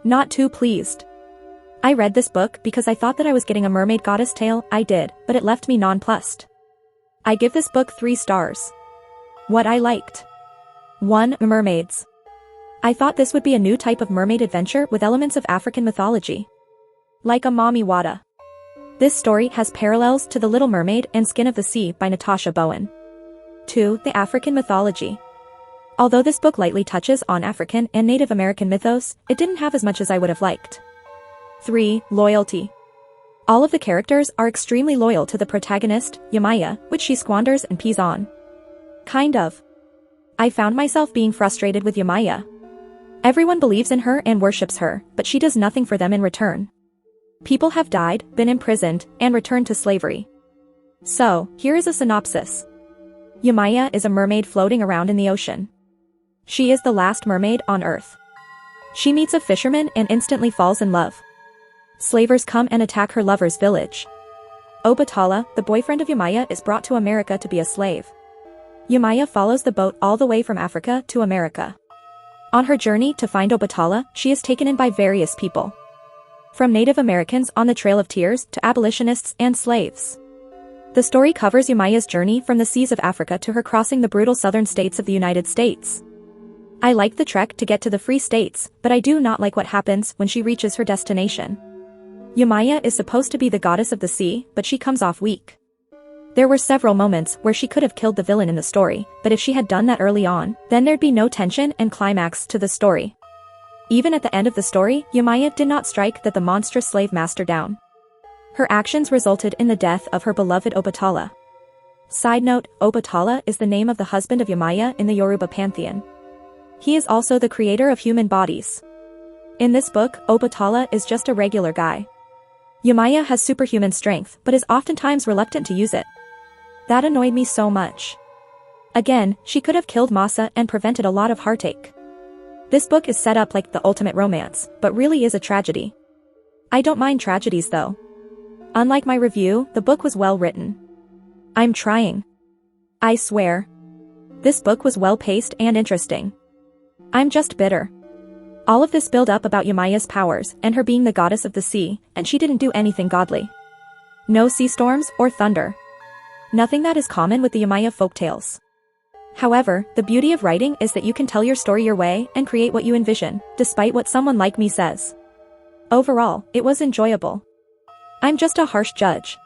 Not too pleased. I read this book because I thought that I was getting a mermaid goddess tale. I did, but it left me nonplussed. I give this book 3 stars. What I liked. 1. Mermaids. I thought this would be a new type of mermaid adventure with elements of African mythology. Like a Mommy Wada. This story has parallels to The Little Mermaid and Skin of the Sea by Natasha Bowen. 2. The African mythology. Although this book lightly touches on African and Native American mythos, it didn't have as much as I would have liked. 3. Loyalty. All of the characters are extremely loyal to the protagonist, Yamaya, which she squanders and pees on. Kind of. I found myself being frustrated with Yamaya. Everyone believes in her and worships her, but she does nothing for them in return. People have died, been imprisoned, and returned to slavery. So, here is a synopsis. Yamaya is a mermaid floating around in the ocean. She is the last mermaid on Earth. She meets a fisherman and instantly falls in love. Slavers come and attack her lover's village. Obatala, the boyfriend of Yamaya, is brought to America to be a slave. Yamaya follows the boat all the way from Africa to America. On her journey to find Obatala, she is taken in by various people. From Native Americans on the Trail of Tears to abolitionists and slaves. The story covers Yamaya's journey from the seas of Africa to her crossing the brutal southern states of the United States. I like the trek to get to the free states, but I do not like what happens when she reaches her destination. Yamaya is supposed to be the goddess of the sea, but she comes off weak. There were several moments where she could have killed the villain in the story, but if she had done that early on, then there'd be no tension and climax to the story. Even at the end of the story, Yamaya did not strike the monstrous slave master down. Her actions resulted in the death of her beloved Obatala. Side note, Obatala is the name of the husband of Yamaya in the Yoruba pantheon. He is also the creator of human bodies. In this book, Obatala is just a regular guy. Yamaya has superhuman strength but is oftentimes reluctant to use it. That annoyed me so much. Again, she could have killed Masa and prevented a lot of heartache. This book is set up like the ultimate romance, but really is a tragedy. I don't mind tragedies though. Unlike my review, the book was well written. I'm trying. I swear. This book was well paced and interesting. I'm just bitter. All of this build up about Yamaya's powers and her being the goddess of the sea, and she didn't do anything godly. No sea storms or thunder. Nothing that is common with the Yamaya folktales. However, the beauty of writing is that you can tell your story your way and create what you envision, despite what someone like me says. Overall, it was enjoyable. I'm just a harsh judge.